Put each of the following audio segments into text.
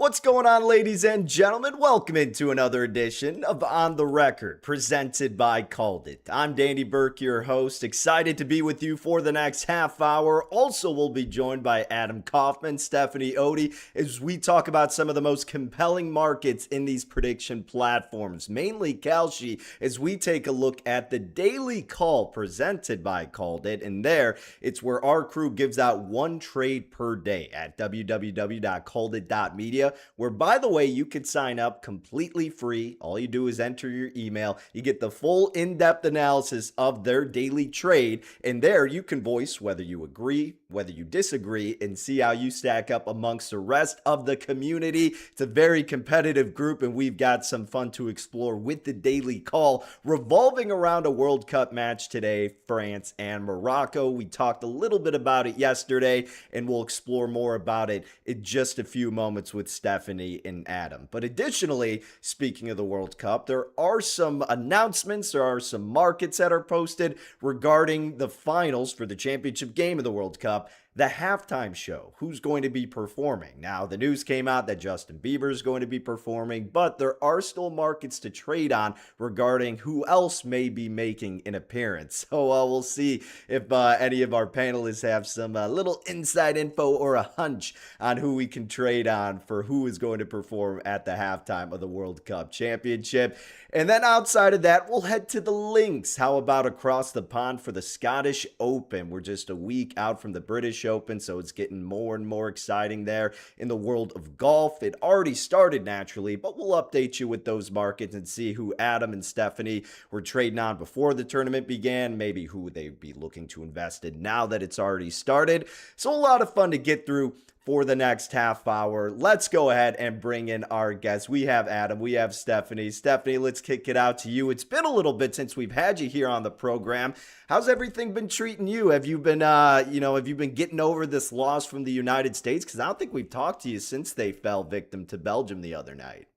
What's going on, ladies and gentlemen? Welcome into another edition of On The Record, presented by CalledIt. I'm Danny Burke, your host. Excited to be with you for the next half hour. Also, we'll be joined by Adam Kaufman, Stephanie Odie, as we talk about some of the most compelling markets in these prediction platforms, mainly Kalshi, as we take a look at the daily call presented by CalledIt. And there, it's where our crew gives out one trade per day at www.calledit.media. Where, by the way, you can sign up completely free. All you do is enter your email. You get the full in-depth analysis of their daily trade. And there you can voice whether you agree, whether you disagree, and see how you stack up amongst the rest of the community. It's a very competitive group, and we've got some fun to explore with the daily call revolving around a World Cup match today, France and Morocco. We talked a little bit about it yesterday, and we'll explore more about it in just a few moments with Stephanie and Adam. But additionally, speaking of the World Cup, there are some announcements, there are some markets that are posted regarding the finals for the championship game of the World Cup. The halftime show, who's going to be performing. Now, the news came out that Justin Bieber is going to be performing, but there are still markets to trade on regarding who else may be making an appearance. So we'll see if any of our panelists have some little inside info or a hunch on who we can trade on for who is going to perform at the halftime of the World Cup Championship. And then outside of that, we'll head to the links. How about across the pond for the Scottish Open? We're just a week out from the British Open, so it's getting more and more exciting there in the world of golf. It already started naturally, but we'll update you with those markets and see who Adam and Stephanie were trading on before the tournament began, maybe who they'd be looking to invest in now that it's already started. So a lot of fun to get through for the next half hour. Let's go ahead and bring in our guests. We have Adam, we have Stephanie. Stephanie, let's kick it out to you. It's been a little bit since we've had you here on the program. How's everything been treating you? Have you been, have you been getting over this loss from the United States? Because I don't think we've talked to you since they fell victim to Belgium the other night.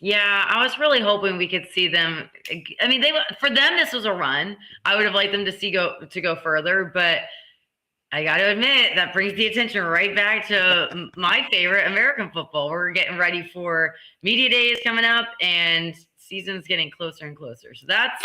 Yeah, I was really hoping we could see them. I mean, for them, this was a run. I would have liked them to go further, but I got to admit, that brings the attention right back to my favorite, American football. We're getting ready for media days coming up, and season's getting closer and closer. So that's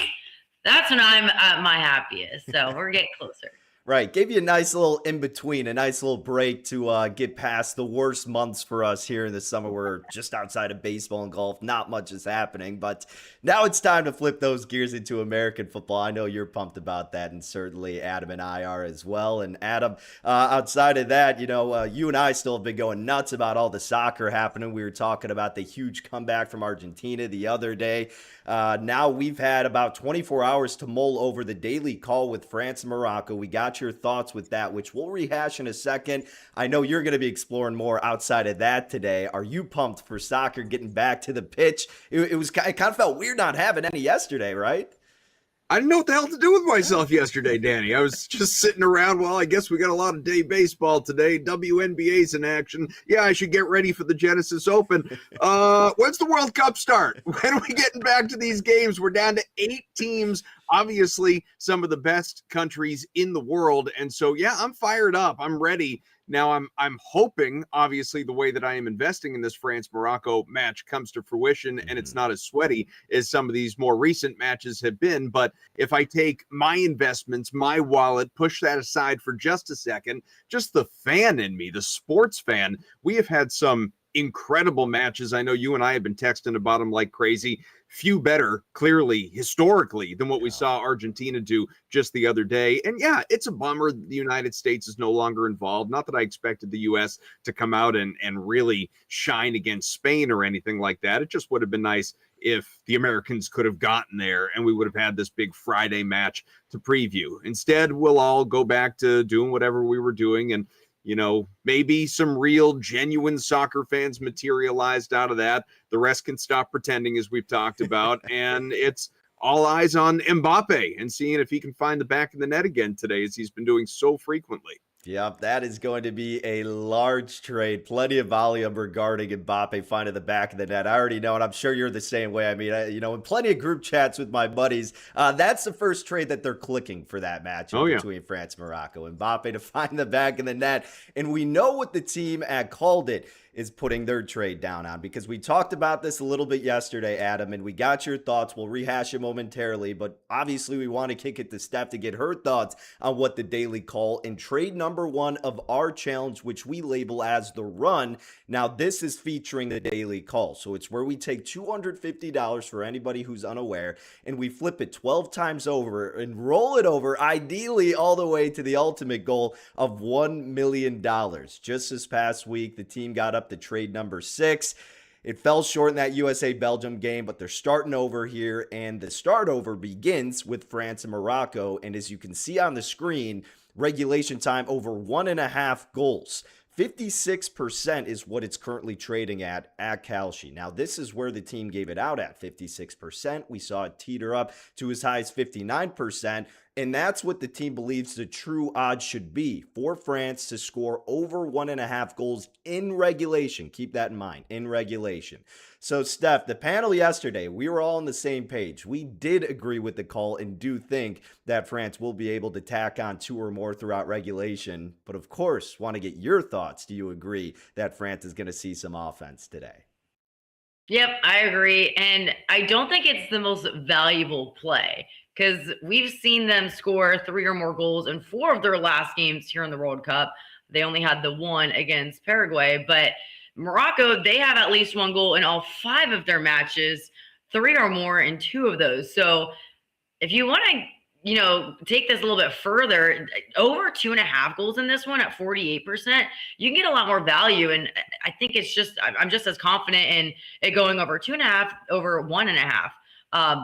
when I'm at my happiest. So we're getting closer. Right. Gave you a nice little in-between, a nice little break to get past the worst months for us here in the summer. We're just outside of baseball and golf. Not much is happening, but now it's time to flip those gears into American football. I know you're pumped about that, and certainly Adam and I are as well. And Adam, outside of that, you and I still have been going nuts about all the soccer happening. We were talking about the huge comeback from Argentina the other day. Now we've had about 24 hours to mull over the daily call with France and Morocco. We got your thoughts with that, which we'll rehash in a second. I know you're going to be exploring more outside of that today. Are you pumped for soccer getting back to the pitch? It kind of felt weird not having any yesterday, right? I didn't know what the hell to do with myself yesterday, Danny. I was just sitting around. Well, I guess we got a lot of day baseball today. WNBA's in action. Yeah, I should get ready for the Genesis Open. When's the World Cup start? When are we getting back to these games? We're down to 8 teams. Obviously, some of the best countries in the world. And so, yeah, I'm fired up. I'm ready. Now, I'm hoping, obviously, the way that I am investing in this France-Morocco match comes to fruition and it's not as sweaty as some of these more recent matches have been. But if I take my investments, my wallet, push that aside for just a second, just the fan in me, the sports fan, we have had some incredible matches. I know you and I have been texting about them like crazy. Few better, clearly, historically, than what we saw Argentina do just the other day. And yeah, it's a bummer the United States is no longer involved. Not that I expected the U.S. to come out and really shine against Spain or anything like that. It just would have been nice if the Americans could have gotten there and we would have had this big Friday match to preview. Instead, we'll all go back to doing whatever we were doing, and maybe some real genuine soccer fans materialized out of that. The rest can stop pretending, as we've talked about. And it's all eyes on Mbappe and seeing if he can find the back of the net again today, as he's been doing so frequently. Yep, that is going to be a large trade. Plenty of volume regarding Mbappe finding the back of the net. I already know, and I'm sure you're the same way. I mean, in plenty of group chats with my buddies, that's the first trade that they're clicking for that matchup Oh, yeah. between France and Morocco. Mbappe to find the back of the net. And we know what the team at CalledIt is putting their trade down on, because we talked about this a little bit yesterday, Adam, and we got your thoughts. We'll rehash it momentarily, but obviously we want to kick it to Steph to get her thoughts on what the daily call and trade number one of our challenge, which we label as the run. Now, this is featuring the daily call, so it's where we take $250 for anybody who's unaware, and we flip it 12 times over and roll it over, ideally all the way to the ultimate goal of $1 million. Just this past week, the team got up to trade number 6. It fell short in that USA-Belgium game, but they're starting over here, and the start over begins with France and Morocco. And as you can see on the screen, regulation time over 1.5 goals. 56% is what it's currently trading at Kalshi. Now, this is where the team gave it out at 56%. We saw it teeter up to as high as 59%. And that's what the team believes the true odds should be for France to score over 1.5 goals in regulation. Keep that in mind, in regulation. So, Steph, the panel yesterday, we were all on the same page. We did agree with the call and do think that France will be able to tack on 2 or more throughout regulation. But of course, want to get your thoughts. Do you agree that France is going to see some offense today? Yep, I agree. And I don't think it's the most valuable play, because we've seen them score 3 or more goals in 4 of their last games here in the World Cup. They only had the one against Paraguay, but Morocco, they have at least 1 goal in all 5 of their matches, 3 or more in 2 of those. So if you want to, take this a little bit further, over 2.5 goals in this one at 48%, you can get a lot more value. And I think I'm just as confident in it going over 2.5, over 1.5.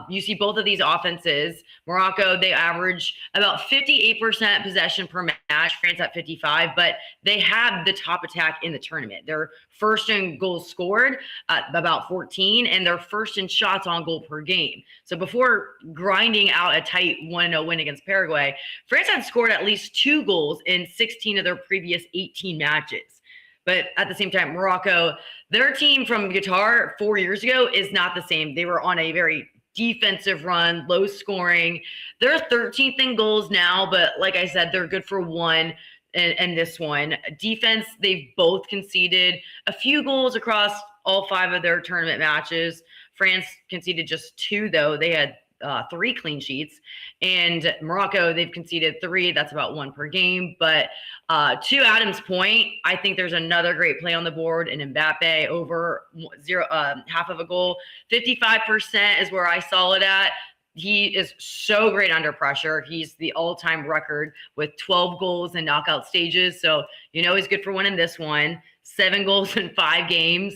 You see both of these offenses. Morocco, they average about 58% possession per match, France at 55, but they have the top attack in the tournament. They're first in goals scored at about 14, and they're first in shots on goal per game. So before grinding out a tight 1-0 win against Paraguay, France had scored at least 2 goals in 16 of their previous 18 matches. But at the same time, Morocco, their team from Qatar 4 years ago is not the same. They were on a very defensive run, low scoring. They're 13th in goals now, but like I said, they're good for 1 in this one. Defense, they've both conceded a few goals across all 5 of their tournament matches. France conceded just 2, though. They had 3 clean sheets. And Morocco, they've conceded 3. That's about 1 per game. But to Adam's point, I think there's another great play on the board in Mbappe over half of a goal. 55% is where I saw it at. He is so great under pressure. He's the all-time record with 12 goals in knockout stages. So, he's good for 1 in this one. 7 goals in 5 games.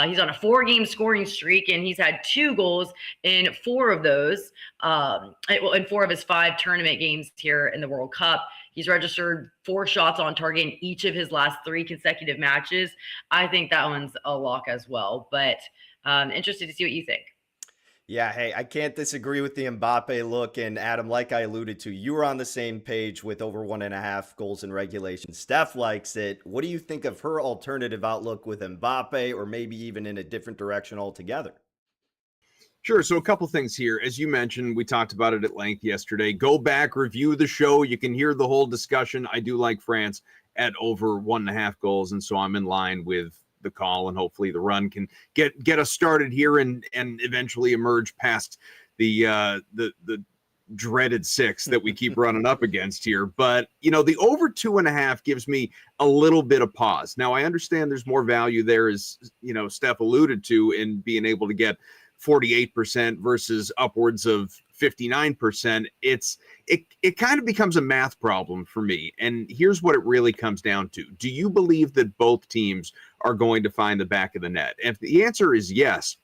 He's on a 4-game scoring streak, and he's had 2 goals in 4 of those. In 4 of his 5 tournament games here in the World Cup. He's registered 4 shots on target in each of his last 3 consecutive matches. I think that one's a lock as well, but interested to see what you think. Yeah, hey, I can't disagree with the Mbappe look. And Adam, like I alluded to, you were on the same page with over 1.5 goals in regulation. Steph likes it. What do you think of her alternative outlook with Mbappe, or maybe even in a different direction altogether? Sure. So a couple things here. As you mentioned, we talked about it at length yesterday. Go back, review the show. You can hear the whole discussion. I do like France at over 1.5 goals. And so I'm in line with the call, and hopefully the run can get us started here and eventually emerge past the dreaded 6 that we keep running up against here. But the over 2.5 gives me a little bit of pause. Now I understand there's more value there, as Steph alluded to, in being able to get 48% versus upwards of 59%. It kind of becomes a math problem for me. And here's what it really comes down to. Do you believe that both teams are going to find the back of the net? If the answer is yes,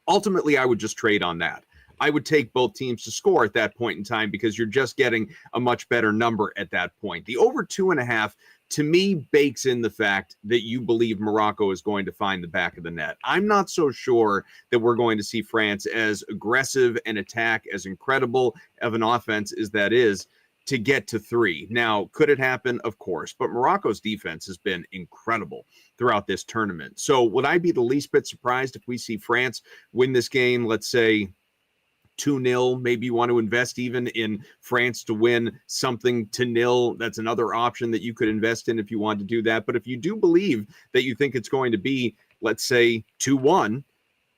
ultimately I would just trade on that. I would take both teams to score at that point in time, because you're just getting a much better number at that point. The over 2.5, to me, bakes in the fact that you believe Morocco is going to find the back of the net. I'm not so sure that we're going to see France as aggressive and attack as incredible of an offense as that is to get to 3. Now, could it happen? Of course. But Morocco's defense has been incredible throughout this tournament. So would I be the least bit surprised if we see France win this game, let's say 2-0? Maybe you want to invest even in France to win something to 0. That's another option that you could invest in if you want to do that. But if you do believe that you think it's going to be, let's say 2-1,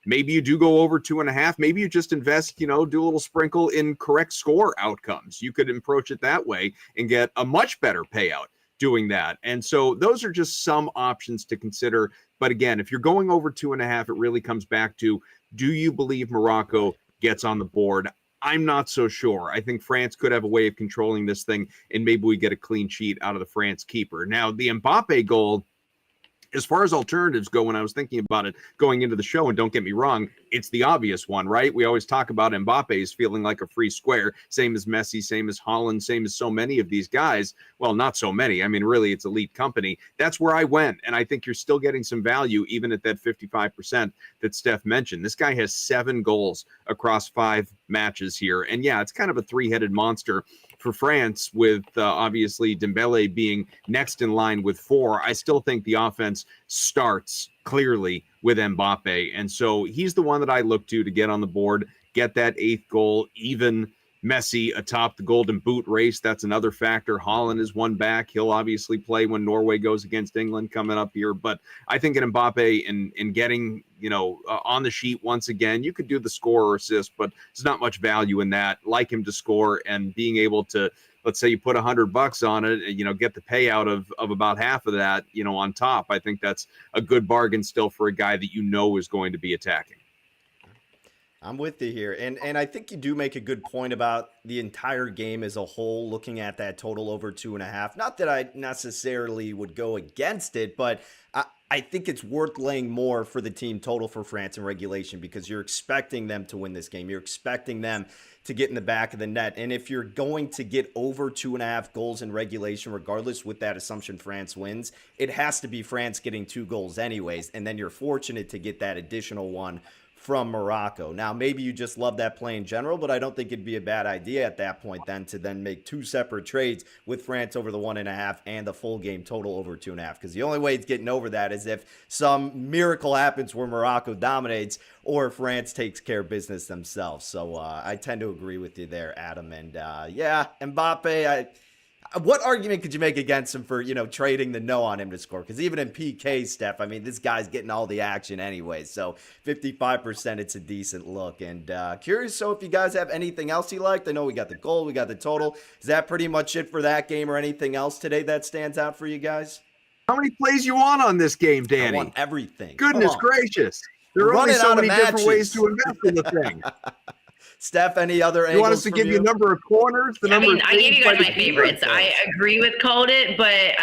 maybe you do go over 2.5. Maybe you just invest, do a little sprinkle in correct score outcomes. You could approach it that way and get a much better payout doing that. And so those are just some options to consider. But again, if you're going over 2.5, it really comes back to, do you believe Morocco gets on the board? I'm not so sure. I think France could have a way of controlling this thing, and maybe we get a clean sheet out of the France keeper. Now, the Mbappe goal, as far as alternatives go, when I was thinking about it going into the show, and don't get me wrong, it's the obvious one, right? We always talk about Mbappe's feeling like a free square, same as Messi, same as Haaland, same as so many of these guys. Well, not so many. I mean, really, it's elite company. That's where I went, and I think you're still getting some value even at that 55% that Steph mentioned. This guy has 7 goals across 5 matches here, and yeah, it's kind of a 3-headed monster for France, with obviously Dembele being next in line with 4. I still think the offense starts clearly with Mbappe. And so he's the one that I look to get on the board, get that 8th goal, even Messi atop the Golden Boot race. That's another factor. Haaland is one back. He'll obviously play when Norway goes against England coming up here. But I think in Mbappe, in getting, on the sheet once again, you could do the score or assist, but there's not much value in that. Like him to score and being able to, let's say you put $100 on it, get the payout of about half of that, on top. I think that's a good bargain still for a guy that is going to be attacking. I'm with you here. And I think you do make a good point about the entire game as a whole, looking at that total over 2.5. Not that I necessarily would go against it, but I think it's worth laying more for the team total for France in regulation, because you're expecting them to win this game. You're expecting them to get in the back of the net. And if you're going to get over 2.5 goals in regulation, regardless with that assumption France wins, it has to be France getting 2 goals anyways. And then you're fortunate to get that additional one from Morocco. Now, maybe you just love that play in general, but I don't think it'd be a bad idea at that point then to then make 2 separate trades with France over the 1.5 and the full game total over 2.5. Because the only way it's getting over that is if some miracle happens where Morocco dominates or France takes care of business themselves. So I tend to agree with you there, Adam. And yeah, Mbappe, what argument could you make against him for, trading the no on him to score? Because even in PK, Steph, I mean, this guy's getting all the action anyway. So 55%, it's a decent look. And curious, so if you guys have anything else you liked? I know we got the goal, we got the total. Is that pretty much it for that game, or anything else today that stands out for you guys? How many plays you want on this game, Danny? I want everything. Goodness gracious. There are only so many different ways to invest in the thing. Steph, any other angles? You want us to give you a number of corners? I gave you guys my favorites. I agree with CalledIt, but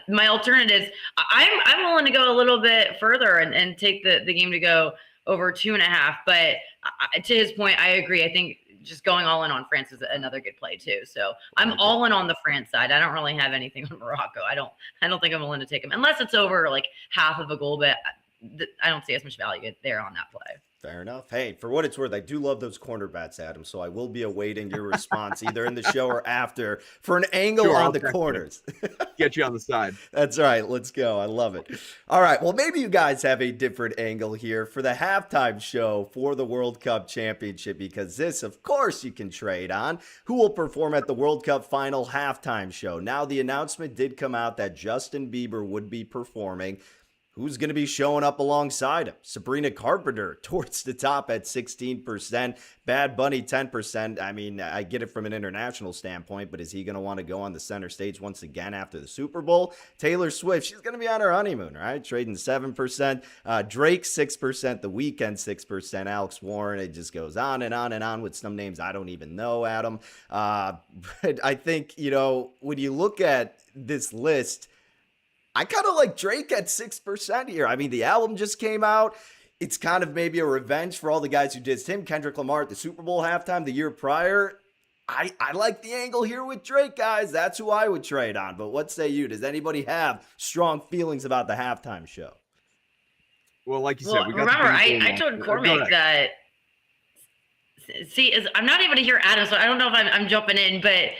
my alternatives, I'm willing to go a little bit further and take the game to go over 2.5. But to his point, I agree. I think just going all in on France is another good play too. So I'm all in on the France side. I don't really have anything on Morocco. I don't think I'm willing to take them unless it's over like half of a goal, but I don't see as much value there on that play. Fair enough. Hey, for what it's worth, I do love those corner bets, Adam. So I will be awaiting your response either in the show or after for an angle on the corners. Get you on the side. That's right. Let's go. I love it. All right. Well, maybe you guys have a different angle here for the halftime show for the World Cup Championship, because this, of course, you can trade on. Who will perform at the World Cup final halftime show? Now, the announcement did come out that Justin Bieber would be performing. Who's going to be showing up alongside him? Sabrina Carpenter towards the top at 16%. Bad Bunny 10%. I mean, I get it from an international standpoint, but is he going to want to go on the center stage once again after the Super Bowl? Taylor Swift, she's going to be on her honeymoon, right? Trading 7%. Drake 6%. The Weeknd 6%. Alex Warren, it just goes on and on and on with some names I don't even know, Adam. But I think, when you look at this list, I kind of like Drake at 6% here. I mean, the album just came out. It's kind of maybe a revenge for all the guys who dissed him. Kendrick Lamar at the Super Bowl halftime the year prior. I like the angle here with Drake, guys. That's who I would trade on. But what say you? Does anybody have strong feelings about the halftime show? Well, like you said, we got remember, I told Cormac that See, I'm not able to hear Adam, so I don't know if I'm jumping in, but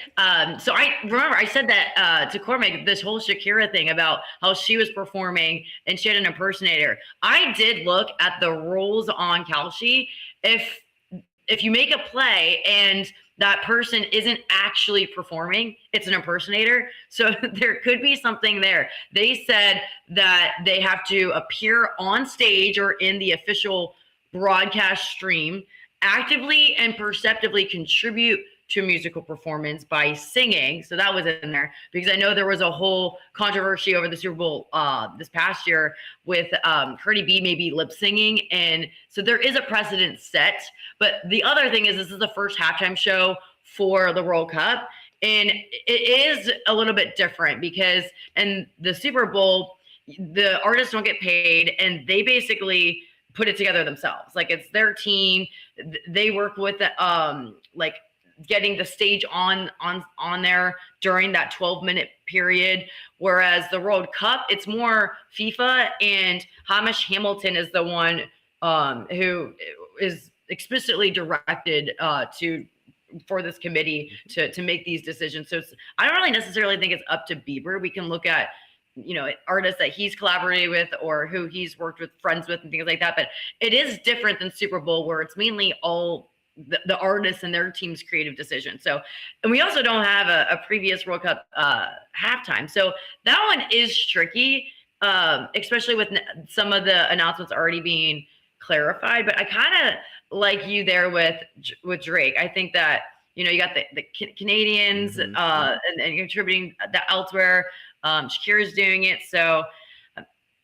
so I remember I said that to Cormac, this whole Shakira thing about how she was performing and she had an impersonator. I did look at the rules on Kalshi. If you make a play and that person isn't actually performing, it's an impersonator. So there could be something there. They said that they have to appear on stage or in the official broadcast stream, actively and perceptively contribute to musical performance by singing. So that was in there because I know there was a whole controversy over the Super Bowl this past year with Cardi B maybe lip singing. And so there is a precedent set. But the other thing is this is the first halftime show for the World Cup. And it is a little bit different because in the Super Bowl, the artists don't get paid and they basically put it together themselves. Like it's their team. They work with like getting the stage on there during that 12-minute period. Whereas the World Cup, it's more FIFA, and Hamish Hamilton is the one who is explicitly directed for this committee to make these decisions. So I don't really necessarily think it's up to Bieber. We can look at artists that he's collaborated with or who he's worked with, friends with, and things like that. But it is different than Super Bowl, where it's mainly all the artists and their team's creative decisions. So, and we also don't have a previous World Cup halftime. So that one is tricky, especially with some of the announcements already being clarified. But I kind of like you there with Drake. I think that, you got the Canadians and contributing that elsewhere. Shakira's doing it. So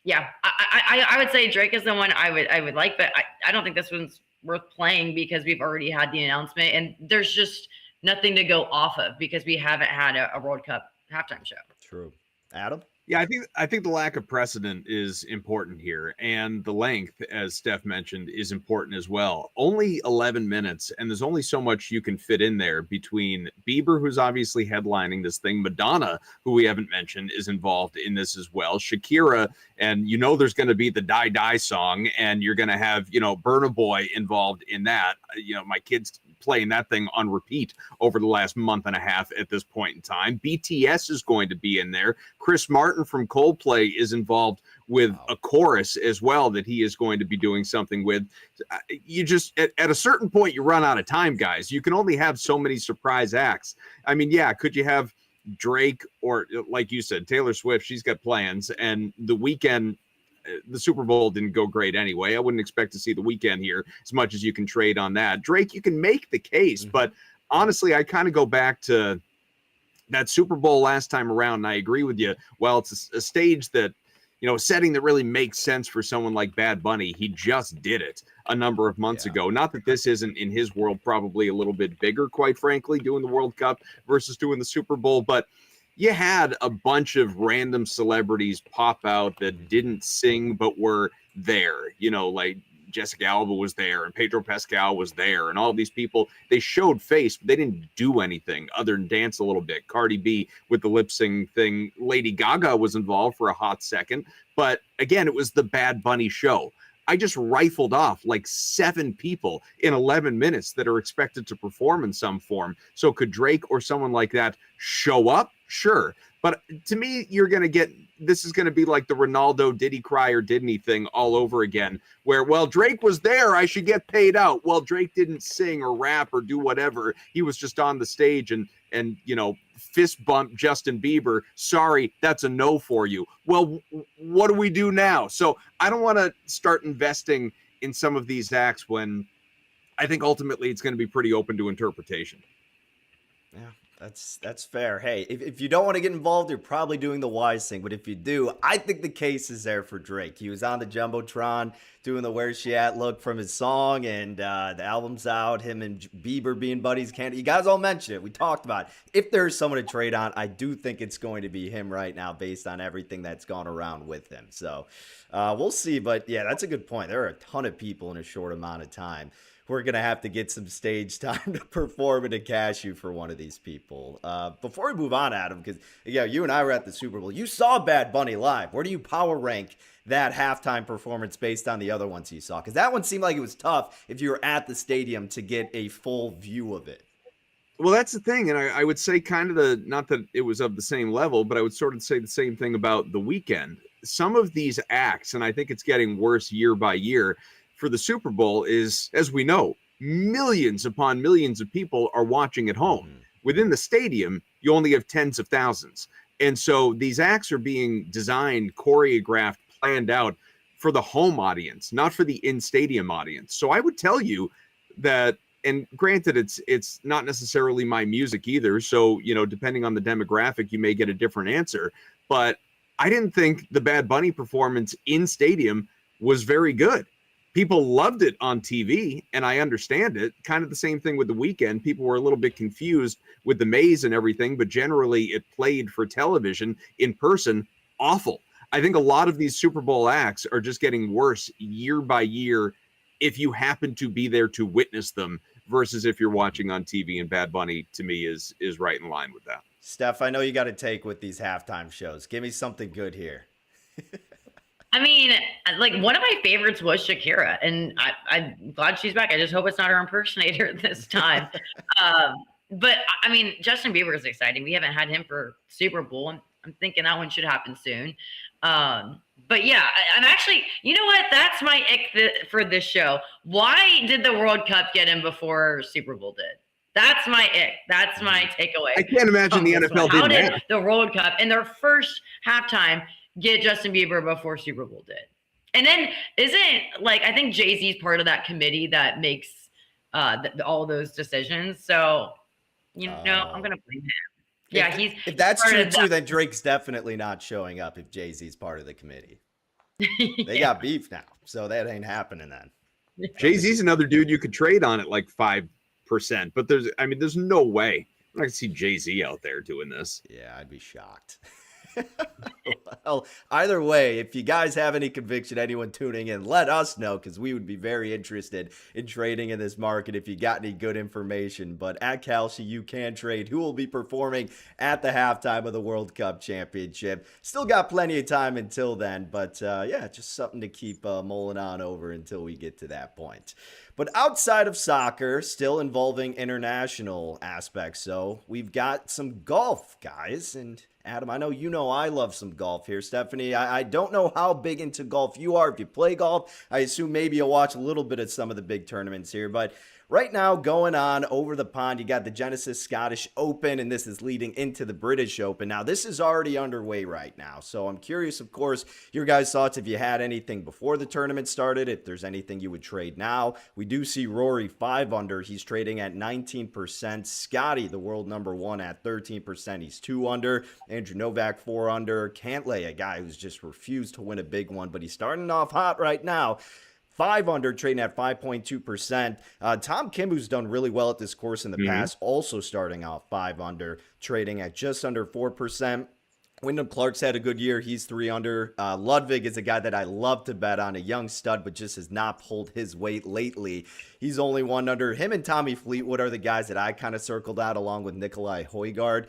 yeah, I would say Drake is the one I would like, but I don't think this one's worth playing because we've already had the announcement and there's just nothing to go off of because we haven't had a World Cup halftime show. True. Adam? Yeah, I think the lack of precedent is important here, and the length, as Steph mentioned, is important as well. Only 11 minutes, and there's only so much you can fit in there between Bieber, who's obviously headlining this thing, Madonna, who we haven't mentioned, is involved in this as well, Shakira, and there's going to be the Die Die song, and you're going to have Burna Boy involved in that. My kids playing that thing on repeat over the last month and a half at this point in time. BTS is going to be in there. Chris Martin from Coldplay is involved with a chorus as well that he is going to be doing something with. You just, at a certain point, you run out of time, guys. You can only have so many surprise acts. I mean, yeah, could you have Drake or, like you said, Taylor Swift? She's got plans. And The Weeknd, the Super Bowl didn't go great anyway. I wouldn't expect to see The Weeknd here as much as you can trade on that. Drake, you can make the case, but honestly, I kind of go back to that Super Bowl last time around, and I agree with you. Well, it's a stage that, a setting that really makes sense for someone like Bad Bunny. He just did it a number of months ago. Not that this isn't, in his world, probably a little bit bigger, quite frankly, doing the World Cup versus doing the Super Bowl, but you had a bunch of random celebrities pop out that didn't sing but were there. Like Jessica Alba was there and Pedro Pascal was there, and all these people, they showed face, but they didn't do anything other than dance a little bit. Cardi B with the lip sync thing. Lady Gaga was involved for a hot second, but again, it was the Bad Bunny show. I just rifled off like 7 people in 11 minutes that are expected to perform in some form. So could Drake or someone like that show up? Sure. But to me, this is going to be like the Ronaldo did he cry or didn't he thing all over again, where, well, Drake was there, I should get paid out. Well, Drake didn't sing or rap or do whatever. He was just on the stage and fist bump Justin Bieber. Sorry, that's a no for you. Well, what do we do now? So I don't want to start investing in some of these acts when I think ultimately it's going to be pretty open to interpretation. Yeah. That's fair. Hey, if you don't want to get involved, you're probably doing the wise thing. But if you do, I think the case is there for Drake. He was on the Jumbotron doing the Where's She At look from his song, and the album's out. Him and Bieber being buddies. You guys all mentioned it. We talked about it. If there's someone to trade on, I do think it's going to be him right now based on everything that's gone around with him. So we'll see. But yeah, that's a good point. There are a ton of people in a short amount of time. we're going to have to get some stage time to perform and to cash you for one of these people. Before we move on, Adam, because you and I were at the Super Bowl. You saw Bad Bunny live. Where do you power rank that halftime performance based on the other ones you saw? Because that one seemed like it was tough if you were at the stadium to get a full view of it. Well, that's the thing. And I would say kind of not that it was of the same level, but I would sort of say the same thing about The Weeknd. Some of these acts, and I think it's getting worse year by year, for the Super Bowl is, as we know, millions upon millions of people are watching at home. Mm-hmm. Within the stadium, you only have tens of thousands. And so these acts are being designed, choreographed, planned out for the home audience, not for the in-stadium audience. So I would tell you that, and granted, it's not necessarily my music either. So, depending on the demographic, you may get a different answer. But I didn't think the Bad Bunny performance in stadium was very good. People loved it on TV, and I understand it. Kind of the same thing with The Weeknd. People were a little bit confused with the maze and everything, but generally it played for television. In person, awful. I think a lot of these Super Bowl acts are just getting worse year by year if you happen to be there to witness them versus if you're watching on TV, and Bad Bunny, to me, is right in line with that. Steph, I know you got to take with these halftime shows. Give me something good here. I mean, like, one of my favorites was Shakira, and I'm glad she's back. I just hope it's not her impersonator this time. But I mean, Justin Bieber is exciting. We haven't had him for Super Bowl, and I'm thinking that one should happen soon. But yeah, I'm actually, you know what? That's my ick for this show. Why did the World Cup get him before Super Bowl did? That's my ick. That's my takeaway. I can't imagine the NFL How did did the World Cup in their first halftime get Justin Bieber before Super Bowl did? And then I think Jay-Z's part of that committee that makes all those decisions. So, I'm going to blame him. Yeah, if that's true too, then Drake's definitely not showing up if Jay-Z's part of the committee. They got beef now, so that ain't happening then. Jay-Z's another dude you could trade on at like 5%, but there's no way. I'm not gonna see Jay-Z out there doing this. Yeah, I'd be shocked. Well, either way, if you guys have any conviction, anyone tuning in, let us know, because we would be very interested in trading in this market if you got any good information. But at Kalshi, you can trade who will be performing at the halftime of the World Cup Championship. Still got plenty of time until then, but just something to keep mulling on over until we get to that point. But outside of soccer, still involving international aspects, so we've got some golf, guys. And Adam, I know I love some golf here. Stephanie, I don't know how big into golf you are. If you play golf, I assume maybe you'll watch a little bit of some of the big tournaments here. But right now, going on over the pond, you got the Genesis Scottish Open, and this is leading into the British Open. Now, this is already underway right now, so I'm curious, of course, your guys' thoughts if you had anything before the tournament started, if there's anything you would trade now. We do see Rory 5 under. He's trading at 19%. Scotty, the world number 1, at 13%. He's 2 under. Andrew Novak 4 under. Cantlay, a guy who's just refused to win a big one, but he's starting off hot right now. 5 under, trading at 5.2%. Tom Kim, who's done really well at this course in the past, also starting off 5 under, trading at just under 4%. Wyndham Clark's had a good year. He's 3 under. Ludwig is a guy that I love to bet on, a young stud, but just has not pulled his weight lately. He's only 1 under. Him and Tommy Fleetwood are the guys that I kind of circled out, along with Nikolai Højgaard.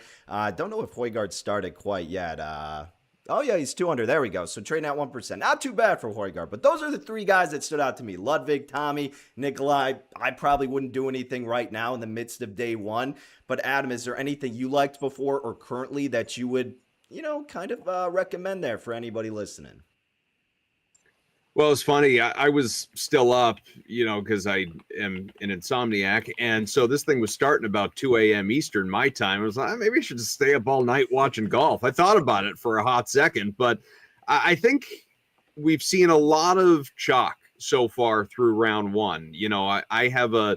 Don't know if Højgaard started quite yet. Oh, yeah, he's 2 under. There we go. So trading at 1%. Not too bad for Højgaard. But those are the 3 guys that stood out to me. Ludwig, Tommy, Nikolai. I probably wouldn't do anything right now in the midst of day one. But Adam, is there anything you liked before or currently that you would, kind of recommend there for anybody listening? Well, it's funny. I was still up, because I am an insomniac. And so this thing was starting about 2 a.m. Eastern, my time. I was like, maybe I should just stay up all night watching golf. I thought about it for a hot second, but I think we've seen a lot of chalk so far through round 1. I have a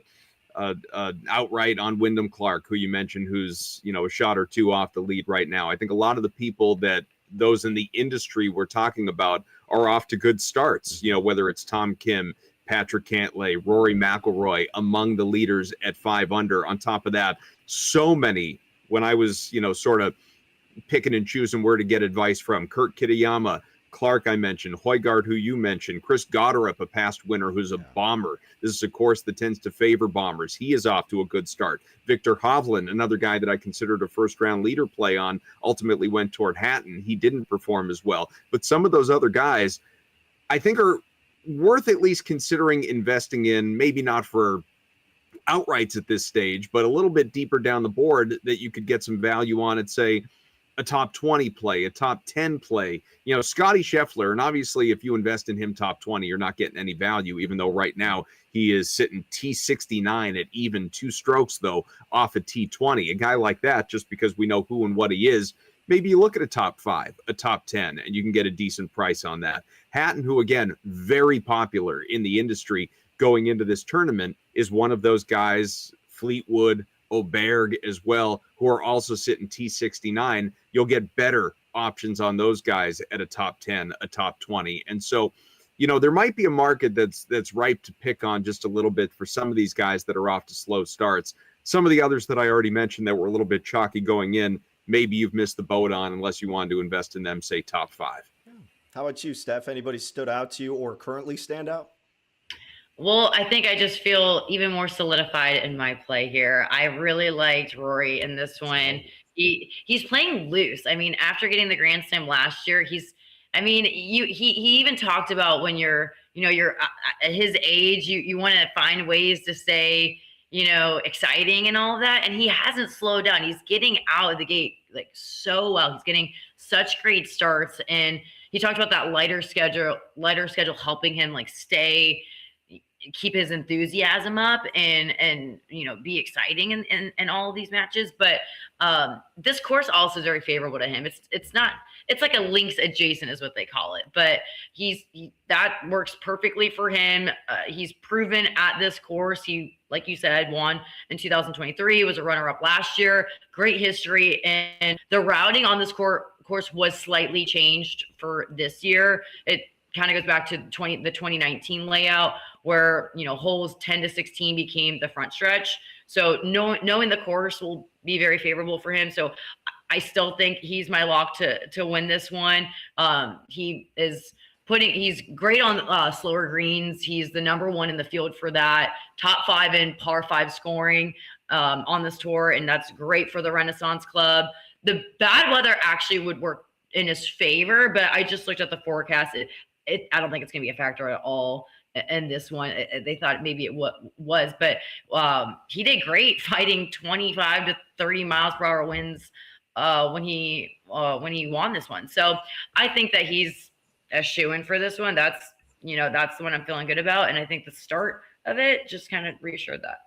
outright on Wyndham Clark, who you mentioned, who's, a shot or 2 off the lead right now. I think a lot of the people that those in the industry we're talking about are off to good starts, whether it's Tom Kim, Patrick Cantlay, Rory McIlroy, among the leaders at 5 under. On top of that, so many, when I was, sort of picking and choosing where to get advice from, Kurt Kitayama, Clark, I mentioned, Højgaard, who you mentioned, Chris Gotterup, a past winner who's a bomber. This is a course that tends to favor bombers. He is off to a good start. Victor Hovland, another guy that I considered a first-round leader play on, ultimately went toward Hatton. He didn't perform as well. But some of those other guys, I think, are worth at least considering investing in, maybe not for outrights at this stage, but a little bit deeper down the board that you could get some value on at, say, a top 20 play, a top 10 play. You know, Scotty Scheffler, and obviously if you invest in him top 20, you're not getting any value, even though right now he is sitting T69 at even 2 strokes, though, off at T20. A guy like that, just because we know who and what he is, maybe you look at a top 5, a top 10, and you can get a decent price on that. Hatton, who, again, very popular in the industry going into this tournament, is one of those guys, Fleetwood, Oberg as well, who are also sitting T69. You'll get better options on those guys at a top 10, a top 20. And so, you know, there might be a market that's ripe to pick on just a little bit for some of these guys that are off to slow starts. Some of the others that I already mentioned that were a little bit chalky going in, maybe you've missed the boat on unless you wanted to invest in them, say, top 5. How about you, Steph? Anybody stood out to you or currently stand out? Well, I think I just feel even more solidified in my play here. I really liked Rory in this one. He's playing loose. I mean, after getting the Grand Slam last year, he even talked about when you're at his age, you want to find ways to stay, exciting and all of that. And he hasn't slowed down. He's getting out of the gate like so well. He's getting such great starts. And he talked about that lighter schedule helping him like keep his enthusiasm up and be exciting in all of these matches. But this course also is very favorable to him. It's like a links adjacent is what they call it, but that works perfectly for him. He's proven at this course. He, like you said, won in 2023, was a runner-up last year, great history. And the routing on this course was slightly changed for this year. It kind of goes back to the 2019 layout where, holes 10 to 16 became the front stretch. So knowing the course will be very favorable for him. So I still think he's my lock to win this one. He's great on slower greens. He's the number 1 in the field for that. Top 5 in par 5 scoring on this tour. And that's great for the Renaissance Club. The bad weather actually would work in his favor, but I just looked at the forecast. I don't think it's going to be a factor at all in this one. They thought maybe it was, but he did great fighting 25 to 30 miles per hour winds when he won this one. So I think that he's a shoo-in for this one. That's the one I'm feeling good about, and I think the start of it just kind of reassured that.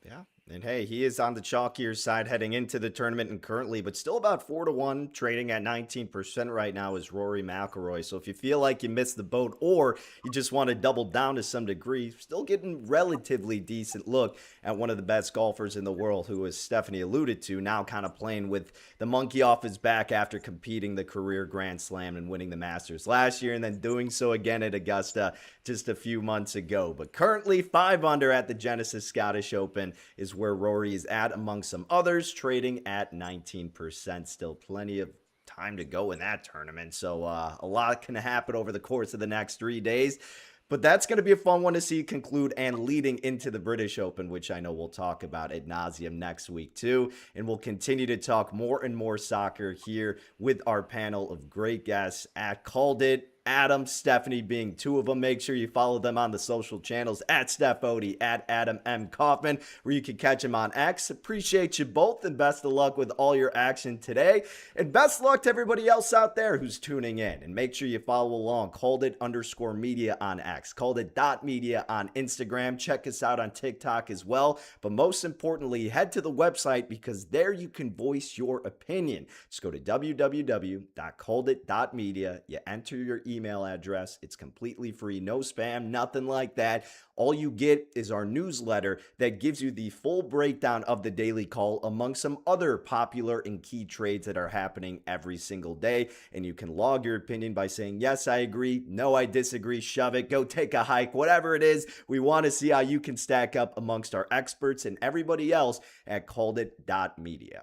Yeah. And hey, he is on the chalkier side heading into the tournament and currently, but still about 4-1, trading at 19% right now is Rory McIlroy. So if you feel like you missed the boat or you just want to double down to some degree, still getting relatively decent look at one of the best golfers in the world, who, as Stephanie alluded to, now kind of playing with the monkey off his back after competing the career Grand Slam and winning the Masters last year and then doing so again at Augusta just a few months ago. But currently 5 under at the Genesis Scottish Open is where Rory is at, among some others, trading at 19%. Still plenty of time to go in that tournament, so a lot can happen over the course of the next 3 days. But that's going to be a fun one to see conclude and leading into the British Open, which I know we'll talk about ad nauseum next week too. And we'll continue to talk more and more soccer here with our panel of great guests at Called It. Adam, Stephanie being 2 of them. Make sure you follow them on the social channels at Steph Odie, at Adam M. Kaufman, where you can catch him on X. Appreciate you both, and best of luck with all your action today. And best luck to everybody else out there who's tuning in. And make sure you follow along, CalledIt_media on X, CalledIt.media on Instagram. Check us out on TikTok as well. But most importantly, head to the website, because there you can voice your opinion. Just go to www.calledit.media. You enter your email address. It's completely free, no spam, nothing like that. All you get is our newsletter that gives you the full breakdown of the daily call among some other popular and key trades that are happening every single day. And you can log your opinion by saying, yes, I agree, no, I disagree, shove it, go take a hike, whatever it is. We want to see how you can stack up amongst our experts and everybody else at calledit.media.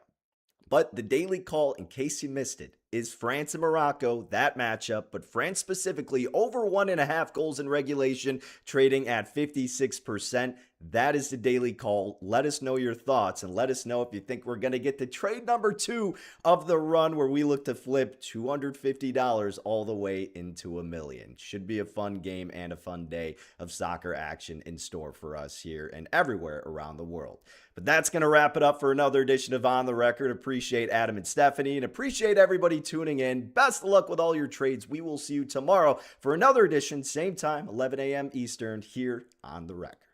But the daily call, in case you missed it, is France and Morocco, that matchup, but France specifically over 1.5 goals in regulation, trading at 56%. That is the daily call. Let us know your thoughts and let us know if you think we're going to get to trade number 2 of the run where we look to flip $250 all the way into $1 million. Should be a fun game and a fun day of soccer action in store for us here and everywhere around the world. But that's going to wrap it up for another edition of On the Record. Appreciate Adam and Stephanie and appreciate everybody tuning in. Best of luck with all your trades. We will see you tomorrow for another edition, same time, 11 a.m. Eastern, here on The Record.